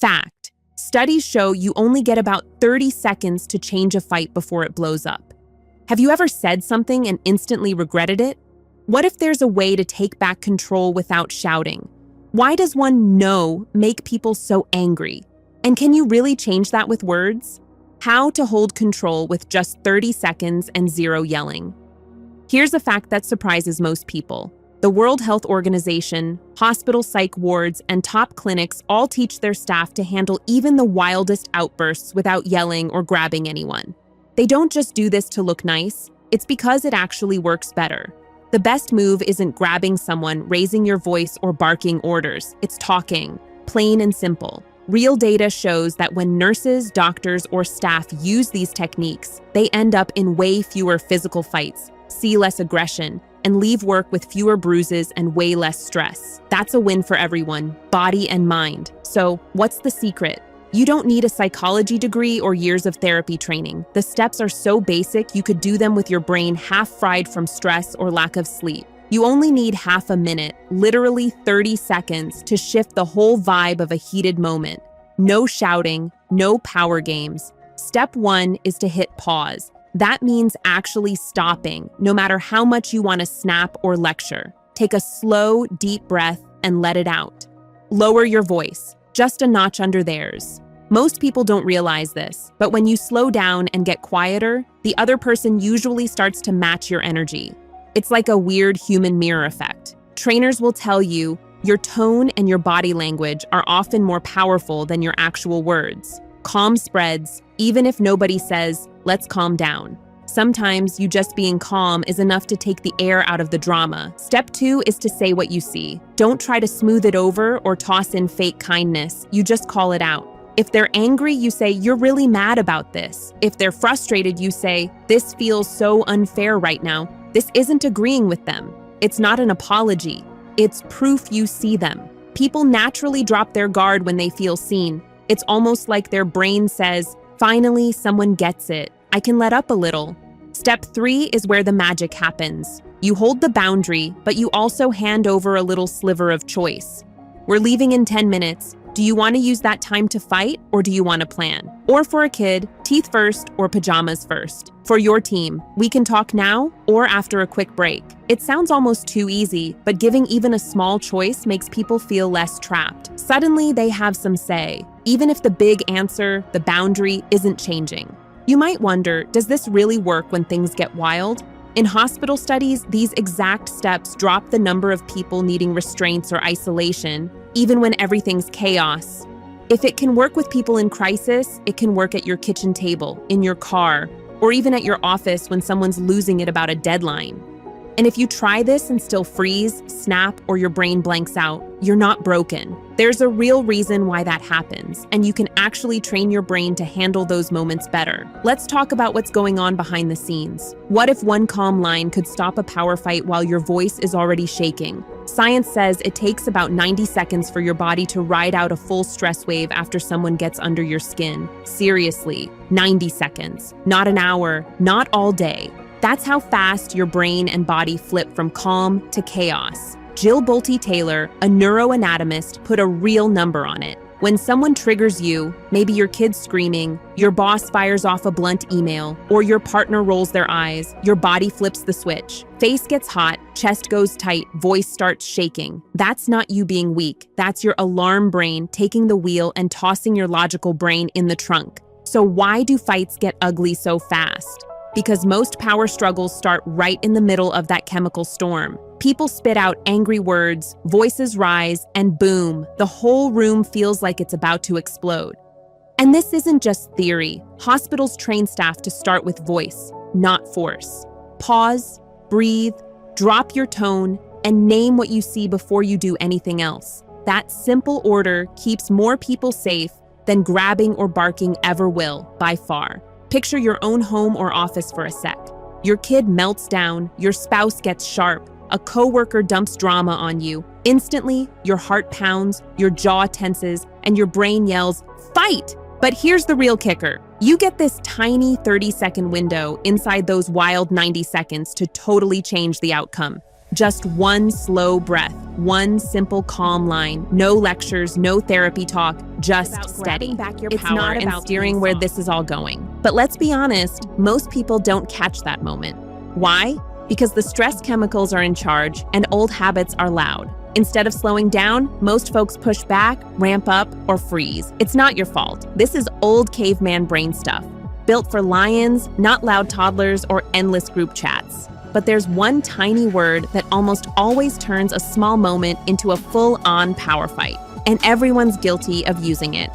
Fact. Studies show you only get about 30 seconds to change a fight before it blows up. Have you ever said something and instantly regretted it? What if there's a way to take back control without shouting? Why does one no make people so angry? And can you really change that with words? How to hold control with just 30 seconds and zero yelling. Here's a fact that surprises most people. The World Health Organization, hospital psych wards, and top clinics all teach their staff to handle even the wildest outbursts without yelling or grabbing anyone. They don't just do this to look nice, it's because it actually works better. The best move isn't grabbing someone, raising your voice, or barking orders. It's talking, plain and simple. Real data shows that when nurses, doctors, or staff use these techniques, they end up in way fewer physical fights, see less aggression, and leave work with fewer bruises and way less stress. That's a win for everyone, body and mind. So, what's the secret? You don't need a psychology degree or years of therapy training. The steps are so basic you could do them with your brain half fried from stress or lack of sleep. You only need half a minute, literally 30 seconds, to shift the whole vibe of a heated moment. No shouting, no power games. Step 1 is to hit pause. That means actually stopping, no matter how much you want to snap or lecture. Take a slow, deep breath and let it out. Lower your voice, just a notch under theirs. Most people don't realize this, but when you slow down and get quieter, the other person usually starts to match your energy. It's like a weird human mirror effect. Trainers will tell you your tone and your body language are often more powerful than your actual words. Calm spreads, even if nobody says, "Let's calm down." Sometimes you just being calm is enough to take the air out of the drama. Step 2 is to say what you see. Don't try to smooth it over or toss in fake kindness. You just call it out. If they're angry, you say, "You're really mad about this." If they're frustrated, you say, "This feels so unfair right now." This isn't agreeing with them. It's not an apology. It's proof you see them. People naturally drop their guard when they feel seen. It's almost like their brain says, "Finally, someone gets it. I can let up a little." Step 3 is where the magic happens. You hold the boundary, but you also hand over a little sliver of choice. We're leaving in 10 minutes. Do you want to use that time to fight, or do you want to plan? Or for a kid, teeth first or pajamas first? For your team, we can talk now or after a quick break. It sounds almost too easy, but giving even a small choice makes people feel less trapped. Suddenly, they have some say, even if the big answer, the boundary, isn't changing. You might wonder, does this really work when things get wild? In hospital studies, these exact steps drop the number of people needing restraints or isolation, even when everything's chaos. If it can work with people in crisis, it can work at your kitchen table, in your car, or even at your office when someone's losing it about a deadline. And if you try this and still freeze, snap, or your brain blanks out, you're not broken. There's a real reason why that happens, and you can actually train your brain to handle those moments better. Let's talk about what's going on behind the scenes. What if one calm line could stop a power fight while your voice is already shaking? Science says it takes about 90 seconds for your body to ride out a full stress wave after someone gets under your skin. Seriously, 90 seconds. Not an hour, not all day. That's how fast your brain and body flip from calm to chaos. Jill Bolte Taylor, a neuroanatomist, put a real number on it. When someone triggers you, maybe your kid's screaming, your boss fires off a blunt email, or your partner rolls their eyes, your body flips the switch. Face gets hot, chest goes tight, voice starts shaking. That's not you being weak. That's your alarm brain taking the wheel and tossing your logical brain in the trunk. So why do fights get ugly so fast? Because most power struggles start right in the middle of that chemical storm. People spit out angry words, voices rise, and boom, the whole room feels like it's about to explode. And this isn't just theory. Hospitals train staff to start with voice, not force. Pause, breathe, drop your tone, and name what you see before you do anything else. That simple order keeps more people safe than grabbing or barking ever will, by far. Picture your own home or office for a sec. Your kid melts down, your spouse gets sharp, a coworker dumps drama on you. Instantly, your heart pounds, your jaw tenses, and your brain yells, "Fight!" But here's the real kicker. You get this tiny 30-second window inside those wild 90 seconds to totally change the outcome. Just one slow breath, one simple calm line, no lectures, no therapy talk, just steady. It's not about steering where this is all going. But let's be honest, most people don't catch that moment. Why? Because the stress chemicals are in charge and old habits are loud. Instead of slowing down, most folks push back, ramp up, or freeze. It's not your fault. This is old caveman brain stuff, built for lions, not loud toddlers or endless group chats. But there's one tiny word that almost always turns a small moment into a full-on power fight, and everyone's guilty of using it.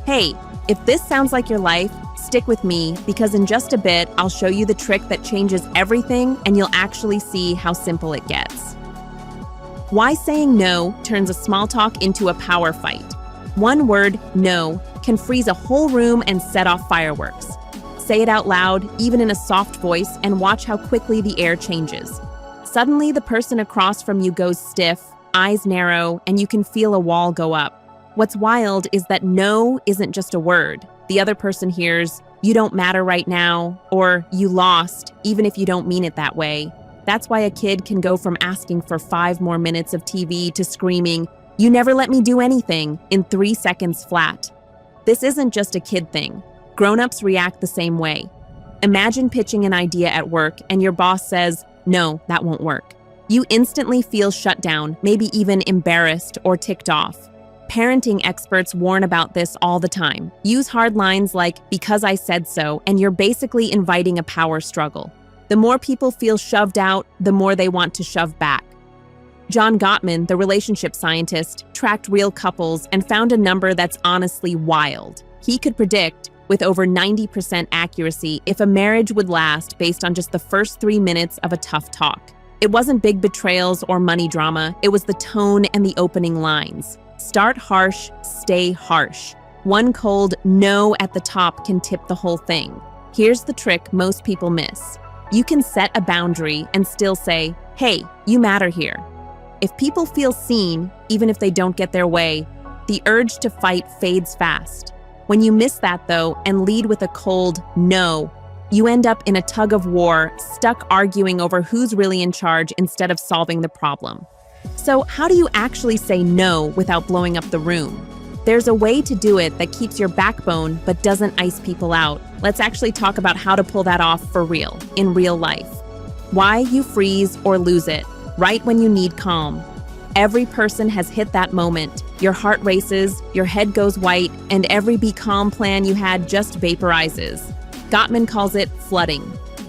Hey, if this sounds like your life, stick with me, because in just a bit, I'll show you the trick that changes everything, and you'll actually see how simple it gets. Why saying no turns a small talk into a power fight. One word, no, can freeze a whole room and set off fireworks. Say it out loud, even in a soft voice, and watch how quickly the air changes. Suddenly, the person across from you goes stiff, eyes narrow, and you can feel a wall go up. What's wild is that no isn't just a word. The other person hears, "You don't matter right now," or "You lost," even if you don't mean it that way. That's why a kid can go from asking for 5 more minutes of TV to screaming, "You never let me do anything," in 3 seconds flat. This isn't just a kid thing. Grown-ups react the same way. Imagine pitching an idea at work and your boss says, "No, that won't work." You instantly feel shut down, maybe even embarrassed or ticked off. Parenting experts warn about this all the time. Use hard lines like, "Because I said so," and you're basically inviting a power struggle. The more people feel shoved out, the more they want to shove back. John Gottman, the relationship scientist, tracked real couples and found a number that's honestly wild. He could predict, with over 90% accuracy, if a marriage would last based on just the first 3 minutes of a tough talk. It wasn't big betrayals or money drama, it was the tone and the opening lines. Start harsh, stay harsh. One cold no at the top can tip the whole thing. Here's the trick most people miss. You can set a boundary and still say, "Hey, you matter here." If people feel seen, even if they don't get their way, the urge to fight fades fast. When you miss that, though, and lead with a cold no, you end up in a tug of war, stuck arguing over who's really in charge instead of solving the problem. So how do you actually say no without blowing up the room? There's a way to do it that keeps your backbone but doesn't ice people out. Let's actually talk about how to pull that off for real, in real life. Why you freeze or lose it, right when you need calm. Every person has hit that moment. Your heart races, your head goes white, and every be calm plan you had just vaporizes. Gottman calls it flooding.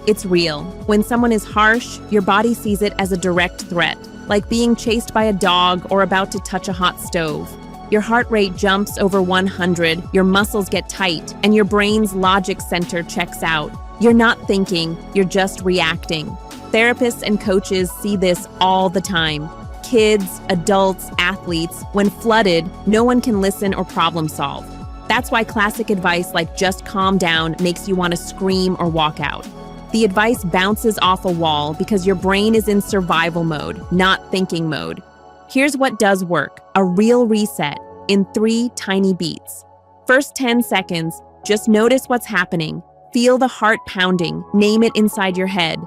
It's real. When someone is harsh, your body sees it as a direct threat, like being chased by a dog or about to touch a hot stove. Your heart rate jumps over 100, your muscles get tight, and your brain's logic center checks out. You're not thinking, you're just reacting. Therapists and coaches see this all the time. Kids, adults, athletes, when flooded, no one can listen or problem solve. That's why classic advice like "just calm down" makes you want to scream or walk out. The advice bounces off a wall because your brain is in survival mode, not thinking mode. Here's what does work: a real reset in 3 tiny beats. First 10 seconds, just notice what's happening. Feel the heart pounding, name it inside your head.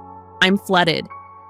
I'm flooded.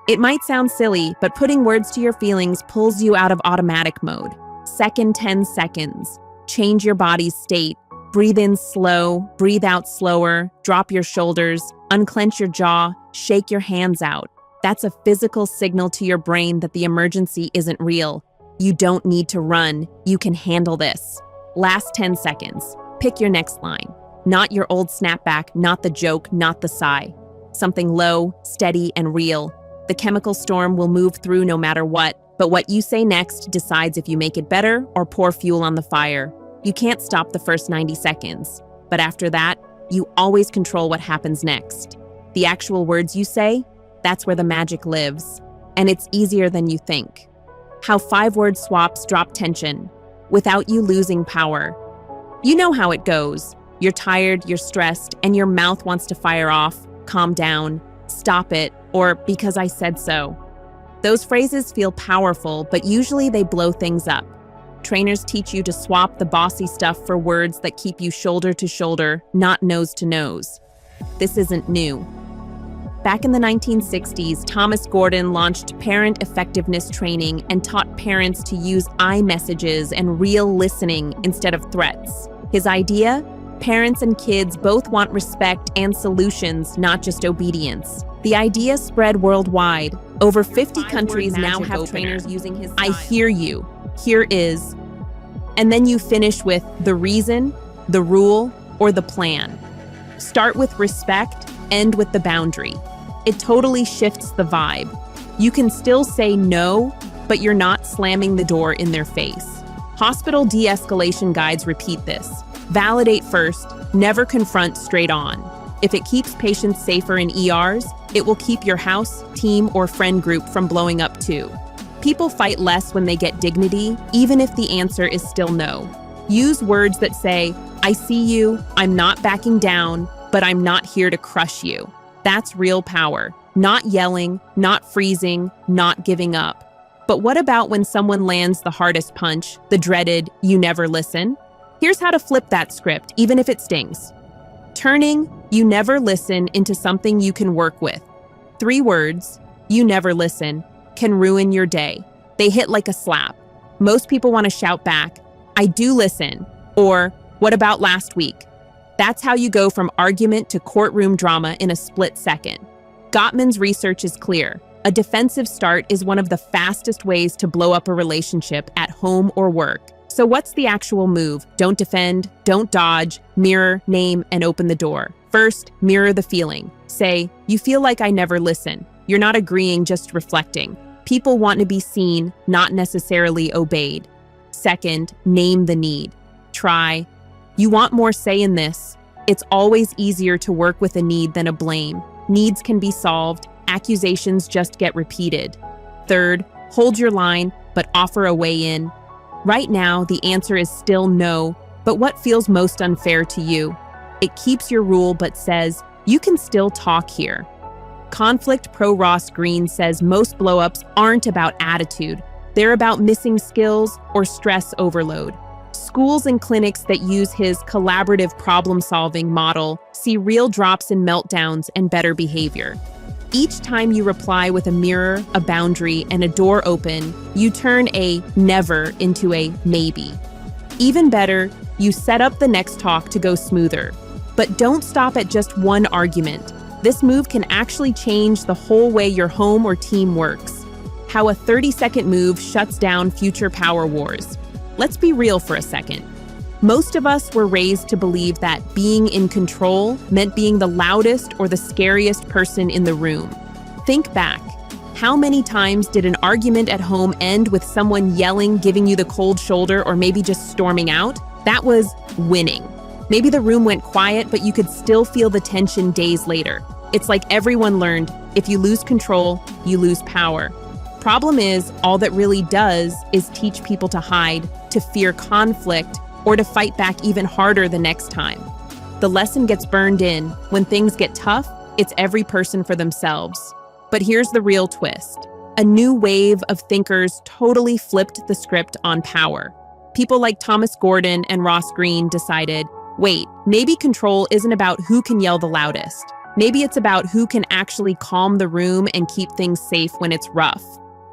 It might sound silly, but putting words to your feelings pulls you out of automatic mode. Second 10 seconds, change your body's state. Breathe in slow, breathe out slower, drop your shoulders, unclench your jaw, shake your hands out. That's a physical signal to your brain that the emergency isn't real. You don't need to run, you can handle this. Last 10 seconds, pick your next line. Not your old snapback, not the joke, not the sigh. Something low, steady, and real. The chemical storm will move through no matter what, but what you say next decides if you make it better or pour fuel on the fire. You can't stop the first 90 seconds, but after that, you always control what happens next. The actual words you say, that's where the magic lives, and it's easier than you think. How 5-word swaps drop tension without you losing power. You know how it goes. You're tired, you're stressed, and your mouth wants to fire off. Calm down, stop it, or "because I said so." Those phrases feel powerful, but usually they blow things up. Trainers teach you to swap the bossy stuff for words that keep you shoulder to shoulder, not nose to nose. This isn't new. Back in the 1960s, Thomas Gordon launched parent effectiveness training and taught parents to use iMessages and real listening instead of threats. His idea? Parents and kids both want respect and solutions, not just obedience. The idea spread worldwide. Over 50 countries now have trainers using his style. I hear you. Here is. And then you finish with the reason, the rule, or the plan. Start with respect, end with the boundary. It totally shifts the vibe. You can still say no, but you're not slamming the door in their face. Hospital de-escalation guides repeat this. Validate first, never confront straight on. If it keeps patients safer in ERs, it will keep your house, team, or friend group from blowing up too. People fight less when they get dignity, even if the answer is still no. Use words that say, I see you, I'm not backing down, but I'm not here to crush you. That's real power. Not yelling, not freezing, not giving up. But what about when someone lands the hardest punch, the dreaded, you never listen? Here's how to flip that script, even if it stings. Turning you never listen into something you can work with. 3 words, you never listen, can ruin your day. They hit like a slap. Most people want to shout back, I do listen, or what about last week? That's how you go from argument to courtroom drama in a split second. Gottman's research is clear. A defensive start is one of the fastest ways to blow up a relationship at home or work. So what's the actual move? Don't defend, don't dodge, mirror, name, and open the door. First, mirror the feeling. Say, you feel like I never listen. You're not agreeing, just reflecting. People want to be seen, not necessarily obeyed. Second, name the need. Try, you want more say in this. It's always easier to work with a need than a blame. Needs can be solved, accusations just get repeated. Third, hold your line, but offer a way in. Right now, the answer is still no, but what feels most unfair to you? It keeps your rule but says, you can still talk here. Conflict Pro Ross Green says most blowups aren't about attitude. They're about missing skills or stress overload. Schools and clinics that use his collaborative problem-solving model see real drops in meltdowns and better behavior. Each time you reply with a mirror, a boundary, and a door open, you turn a never into a maybe. Even better, you set up the next talk to go smoother. But don't stop at just one argument. This move can actually change the whole way your home or team works. How a 30-second move shuts down future power wars. Let's be real for a second. Most of us were raised to believe that being in control meant being the loudest or the scariest person in the room. Think back. How many times did an argument at home end with someone yelling, giving you the cold shoulder, or maybe just storming out? That was winning. Maybe the room went quiet, but you could still feel the tension days later. It's like everyone learned, if you lose control, you lose power. Problem is, all that really does is teach people to hide, to fear conflict, or to fight back even harder the next time. The lesson gets burned in. When things get tough, it's every person for themselves. But here's the real twist. A new wave of thinkers totally flipped the script on power. People like Thomas Gordon and Ross Green decided, wait, maybe control isn't about who can yell the loudest. Maybe it's about who can actually calm the room and keep things safe when it's rough.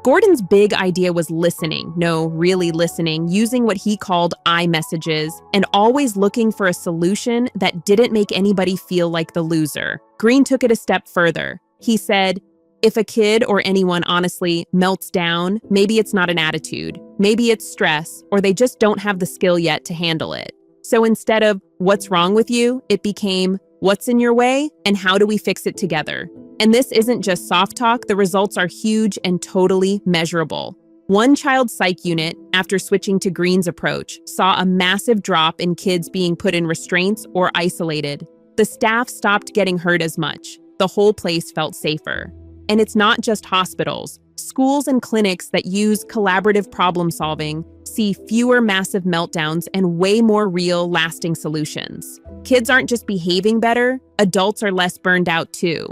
Gordon's big idea was listening, no, really listening, using what he called iMessages, and always looking for a solution that didn't make anybody feel like the loser. Green took it a step further. He said, if a kid or anyone honestly melts down, maybe it's not an attitude, maybe it's stress, or they just don't have the skill yet to handle it. So instead of what's wrong with you, it became what's in your way and how do we fix it together? And this isn't just soft talk, the results are huge and totally measurable. One child psych unit, after switching to Green's approach, saw a massive drop in kids being put in restraints or isolated. The staff stopped getting hurt as much. The whole place felt safer. And it's not just hospitals. Schools and clinics that use collaborative problem solving see fewer massive meltdowns and way more real, lasting solutions. Kids aren't just behaving better, adults are less burned out too.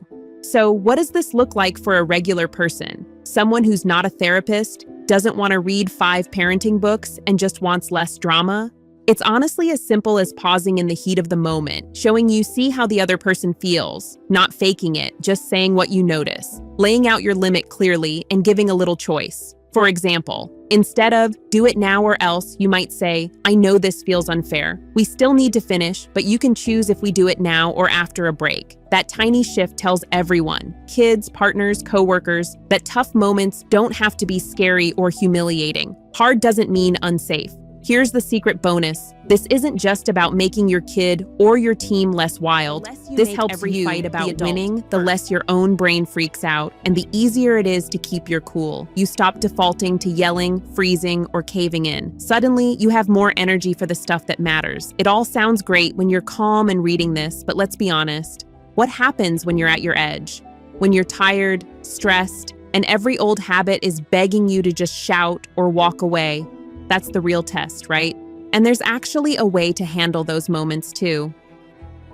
So what does this look like for a regular person? Someone who's not a therapist, doesn't want to read 5 parenting books, and just wants less drama? It's honestly as simple as pausing in the heat of the moment, showing you see how the other person feels, not faking it, just saying what you notice, laying out your limit clearly, and giving a little choice. For example, instead of "do it now or else," you might say, "I know this feels unfair. We still need to finish, but you can choose if we do it now or after a break." That tiny shift tells everyone, kids, partners, coworkers, that tough moments don't have to be scary or humiliating. Hard doesn't mean unsafe. Here's the secret bonus. This isn't just about making your kid or your team less wild. This helps you fight about winning, the less your own brain freaks out, and the easier it is to keep your cool. You stop defaulting to yelling, freezing, or caving in. Suddenly, you have more energy for the stuff that matters. It all sounds great when you're calm and reading this, but let's be honest. What happens when you're at your edge? When you're tired, stressed, and every old habit is begging you to just shout or walk away? That's the real test, right? And there's actually a way to handle those moments too.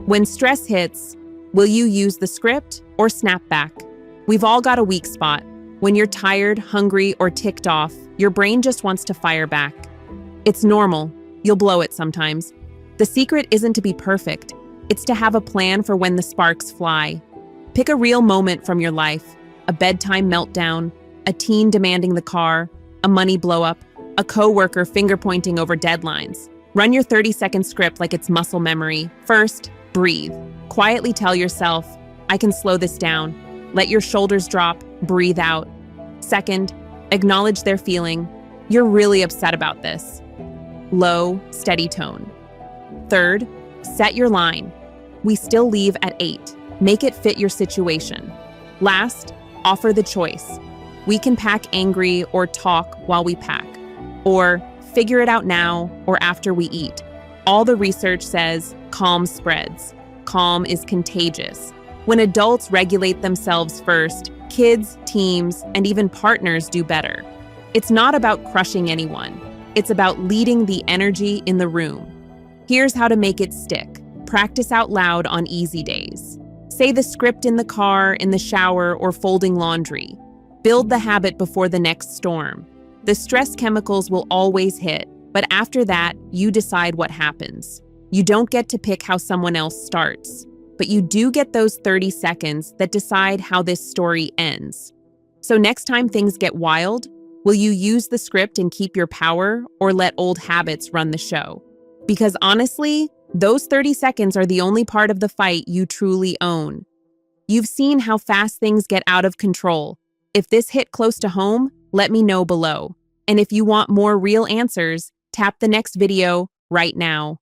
When stress hits, will you use the script or snap back? We've all got a weak spot. When you're tired, hungry, or ticked off, your brain just wants to fire back. It's normal. You'll blow it sometimes. The secret isn't to be perfect. It's to have a plan for when the sparks fly. Pick a real moment from your life, a bedtime meltdown, a teen demanding the car, a money blow-up, a coworker finger-pointing over deadlines. Run your 30-second script like it's muscle memory. First, breathe. Quietly tell yourself, "I can slow this down." Let your shoulders drop, breathe out. Second, acknowledge their feeling. "You're really upset about this." Low, steady tone. Third, set your line. "We still leave at 8. Make it fit your situation." Last, offer the choice. "We can pack angry or talk while we pack." Or "figure it out now or after we eat." All the research says calm spreads. Calm is contagious. When adults regulate themselves first, kids, teams, and even partners do better. It's not about crushing anyone. It's about leading the energy in the room. Here's how to make it stick. Practice out loud on easy days. Say the script in the car, in the shower, or folding laundry. Build the habit before the next storm. The stress chemicals will always hit, but after that, you decide what happens. You don't get to pick how someone else starts, but you do get those 30 seconds that decide how this story ends. So next time things get wild, will you use the script and keep your power, or let old habits run the show? Because honestly, those 30 seconds are the only part of the fight you truly own. You've seen how fast things get out of control. If this hit close to home, let me know below. And if you want more real answers, tap the next video right now.